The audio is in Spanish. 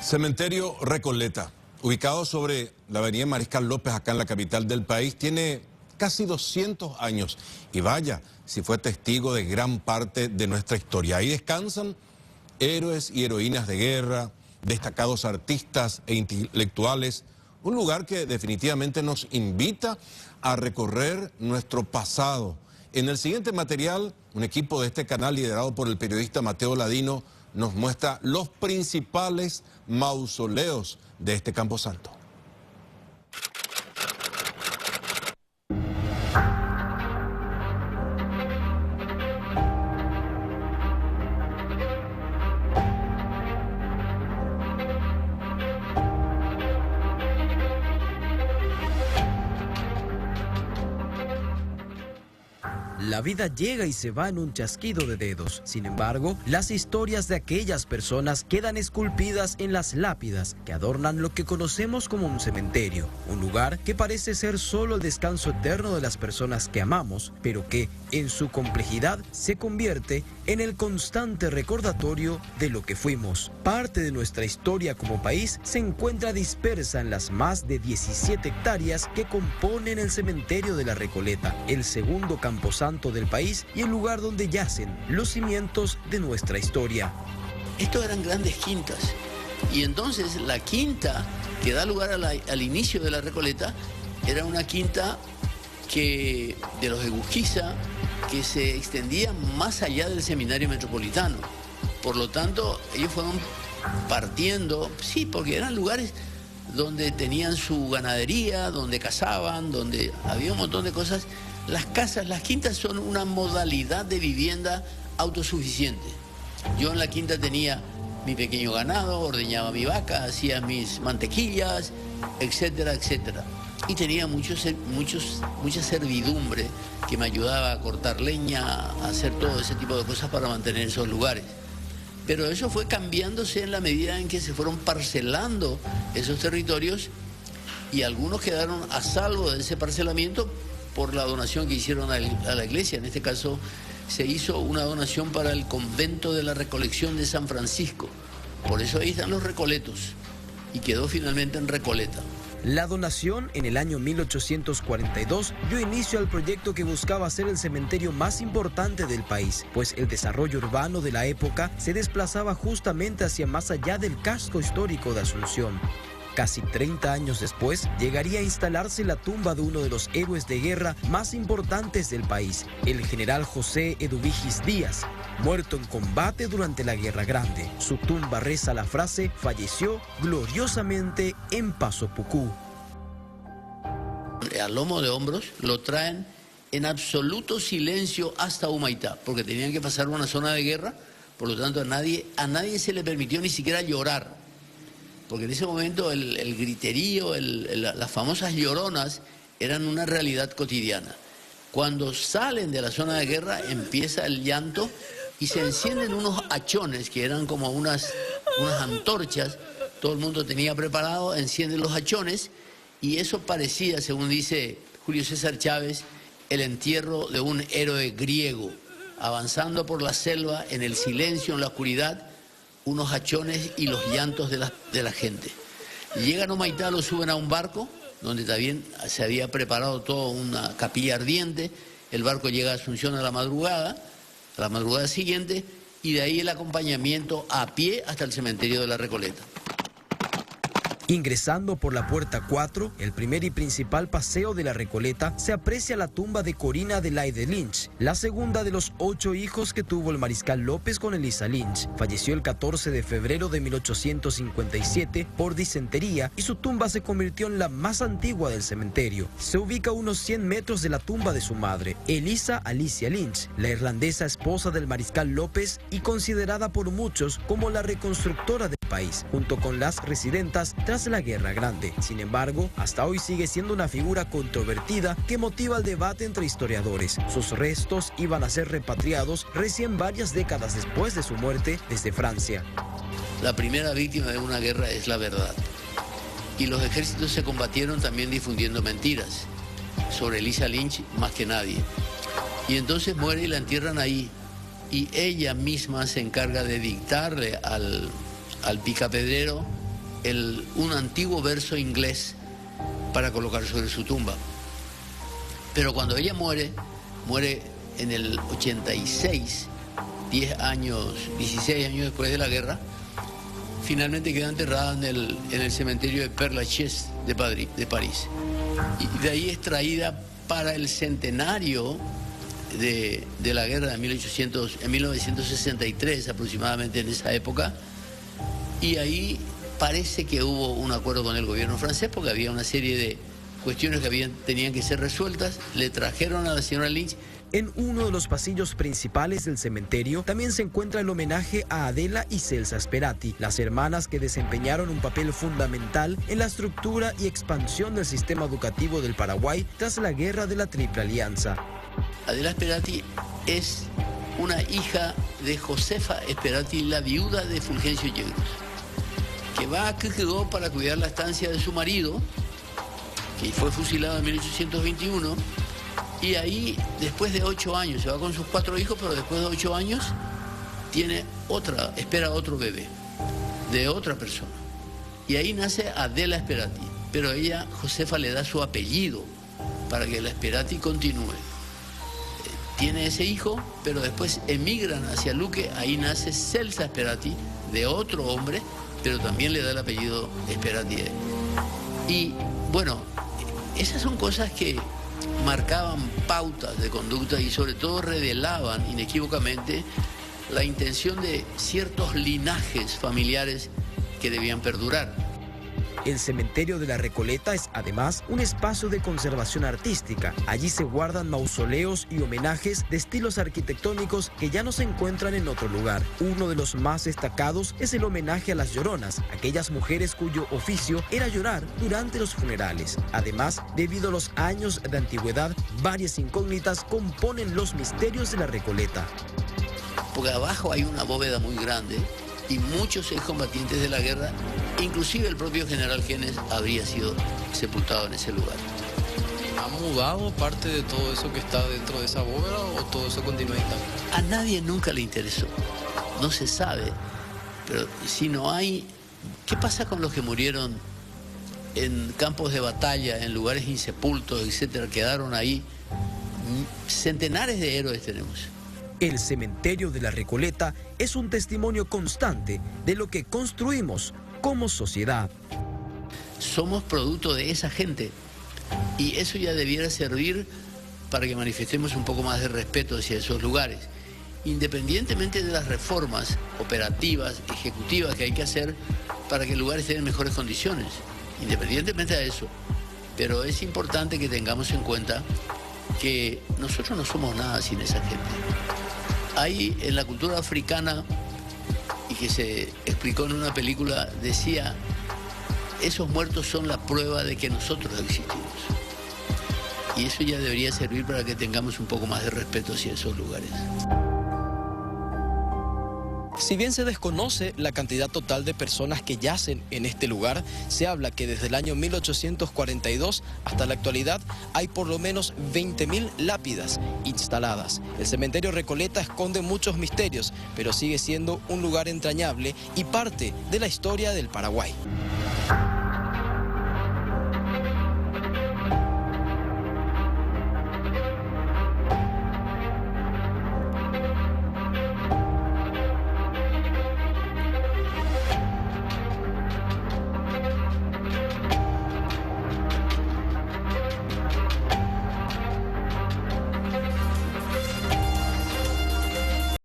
Cementerio Recoleta, ubicado sobre la avenida Mariscal López, acá en la capital del país, tiene casi 200 años. Y vaya, si fue testigo de gran parte de nuestra historia. Ahí descansan héroes y heroínas de guerra, destacados artistas e intelectuales. Un lugar que definitivamente nos invita a recorrer nuestro pasado. En el siguiente material, un equipo de este canal liderado por el periodista Mateo Ladino nos muestra los principales mausoleos de este camposanto. La vida llega y se va en un chasquido de dedos. Sin embargo, las historias de aquellas personas quedan esculpidas en las lápidas que adornan lo que conocemos como un cementerio. Un lugar que parece ser solo el descanso eterno de las personas que amamos, pero que, en su complejidad, se convierte en el constante recordatorio de lo que fuimos. Parte de nuestra historia como país se encuentra dispersa en las más de 17 hectáreas que componen el cementerio de la Recoleta, el segundo camposanto del país y el lugar donde yacen los cimientos de nuestra historia. Estos eran grandes quintas y entonces la quinta que da lugar al inicio de la Recoleta era una quinta de los Egusquiza que se extendía más allá del seminario metropolitano. Por lo tanto, ellos fueron partiendo, sí, porque eran lugares donde tenían su ganadería, donde cazaban, donde había un montón de cosas. Las casas, las quintas son una modalidad de vivienda autosuficiente. Yo en la quinta tenía mi pequeño ganado, ordeñaba mi vaca, hacía mis mantequillas, etcétera, etcétera. Y tenía mucha servidumbre que me ayudaba a cortar leña, a hacer todo ese tipo de cosas para mantener esos lugares. Pero eso fue cambiándose en la medida en que se fueron parcelando esos territorios y algunos quedaron a salvo de ese parcelamiento por la donación que hicieron a la iglesia. En este caso se hizo una donación para el convento de la Recolección de San Francisco. Por eso ahí están los Recoletos y quedó finalmente en Recoleta. La donación en el año 1842 dio inicio al proyecto que buscaba ser el cementerio más importante del país, pues el desarrollo urbano de la época se desplazaba justamente hacia más allá del casco histórico de Asunción. Casi 30 años después, llegaría a instalarse la tumba de uno de los héroes de guerra más importantes del país, el general José Eduvigis Díaz, muerto en combate durante la Guerra Grande. Su tumba reza la frase: falleció gloriosamente en Paso Pucú. Al lomo de hombros lo traen en absoluto silencio hasta Humaitá, porque tenían que pasar una zona de guerra, por lo tanto a nadie se le permitió ni siquiera llorar. Porque en ese momento el griterío, las famosas lloronas eran una realidad cotidiana. Cuando salen de la zona de guerra empieza el llanto y se encienden unos hachones que eran como unas antorchas. Todo el mundo tenía preparado, encienden los hachones y eso parecía, según dice Julio César Chávez, el entierro de un héroe griego, avanzando por la selva en el silencio, en la oscuridad, unos hachones y los llantos de la gente. Llegan a Humaitá, lo suben a un barco, donde también se había preparado toda una capilla ardiente. El barco llega a Asunción a la madrugada siguiente, y de ahí el acompañamiento a pie hasta el cementerio de la Recoleta. Ingresando por la puerta 4, el primer y principal paseo de la Recoleta, se aprecia la tumba de Corina Adelaide Lynch, la segunda de los 8 hijos que tuvo el mariscal López con Elisa Lynch. Falleció el 14 de febrero de 1857 por disentería y su tumba se convirtió en la más antigua del cementerio. Se ubica a unos 100 metros de la tumba de su madre, Elisa Alicia Lynch, la irlandesa esposa del mariscal López y considerada por muchos como la reconstructora del país, junto con las residentas tras la Guerra Grande. Sin embargo, hasta hoy sigue siendo una figura controvertida que motiva el debate entre historiadores. Sus restos iban a ser repatriados recién varias décadas después de su muerte desde Francia. La primera víctima de una guerra es la verdad. Y los ejércitos se combatieron también difundiendo mentiras sobre Elisa Lynch más que nadie. Y entonces muere y la entierran ahí. Y ella misma se encarga de dictarle al picapedrero un antiguo verso inglés para colocar sobre su tumba. Pero cuando ella muere en el 86, 16 años después de la guerra, finalmente queda enterrada en el cementerio de Père Lachaise de París. Y de ahí es traída para el centenario de la guerra en 1963, aproximadamente en esa época, y ahí parece que hubo un acuerdo con el gobierno francés porque había una serie de cuestiones que tenían que ser resueltas. Le trajeron a la señora Lynch. En uno de los pasillos principales del cementerio también se encuentra el homenaje a Adela y Celsa Sperati, las hermanas que desempeñaron un papel fundamental en la estructura y expansión del sistema educativo del Paraguay tras la Guerra de la Triple Alianza. Adela Sperati es una hija de Josefa Sperati, la viuda de Fulgencio Yegros, que va a Quequegó para cuidar la estancia de su marido, que fue fusilado en 1821, y ahí, después de 8 años, se va con sus 4 hijos, pero después de 8 años, espera otro bebé, de otra persona. Y ahí nace Adela Sperati, pero ella, Josefa, le da su apellido para que la Sperati continúe. Tiene ese hijo, pero después emigran hacia Luque, ahí nace Celsa Sperati, de otro hombre, pero también le da el apellido Sperati. Y bueno, esas son cosas que marcaban pautas de conducta y sobre todo revelaban inequívocamente la intención de ciertos linajes familiares que debían perdurar. El cementerio de la Recoleta es además un espacio de conservación artística. Allí se guardan mausoleos y homenajes de estilos arquitectónicos que ya no se encuentran en otro lugar. Uno de los más destacados es el homenaje a las lloronas, aquellas mujeres cuyo oficio era llorar durante los funerales. Además, debido a los años de antigüedad, varias incógnitas componen los misterios de la Recoleta. Porque abajo hay una bóveda muy grande y muchos excombatientes de la guerra, inclusive el propio general Genes, habría sido sepultado en ese lugar. ¿Ha mudado parte de todo eso que está dentro de esa bóveda o todo eso continúa intacto? A nadie nunca le interesó, no se sabe, pero si no hay... ¿Qué pasa con los que murieron en campos de batalla, en lugares insepultos, etcétera? Quedaron ahí. Centenares de héroes tenemos. El cementerio de la Recoleta es un testimonio constante de lo que construimos como sociedad. Somos producto de esa gente y eso ya debiera servir para que manifestemos un poco más de respeto hacia esos lugares, independientemente de las reformas operativas, ejecutivas que hay que hacer para que el lugar esté en mejores condiciones, independientemente de eso. Pero es importante que tengamos en cuenta que nosotros no somos nada sin esa gente. Hay en la cultura africana, y que se explicó en una película, decía, esos muertos son la prueba de que nosotros existimos. Y eso ya debería servir para que tengamos un poco más de respeto hacia esos lugares. Si bien se desconoce la cantidad total de personas que yacen en este lugar, se habla que desde el año 1842 hasta la actualidad hay por lo menos 20.000 lápidas instaladas. El cementerio Recoleta esconde muchos misterios, pero sigue siendo un lugar entrañable y parte de la historia del Paraguay.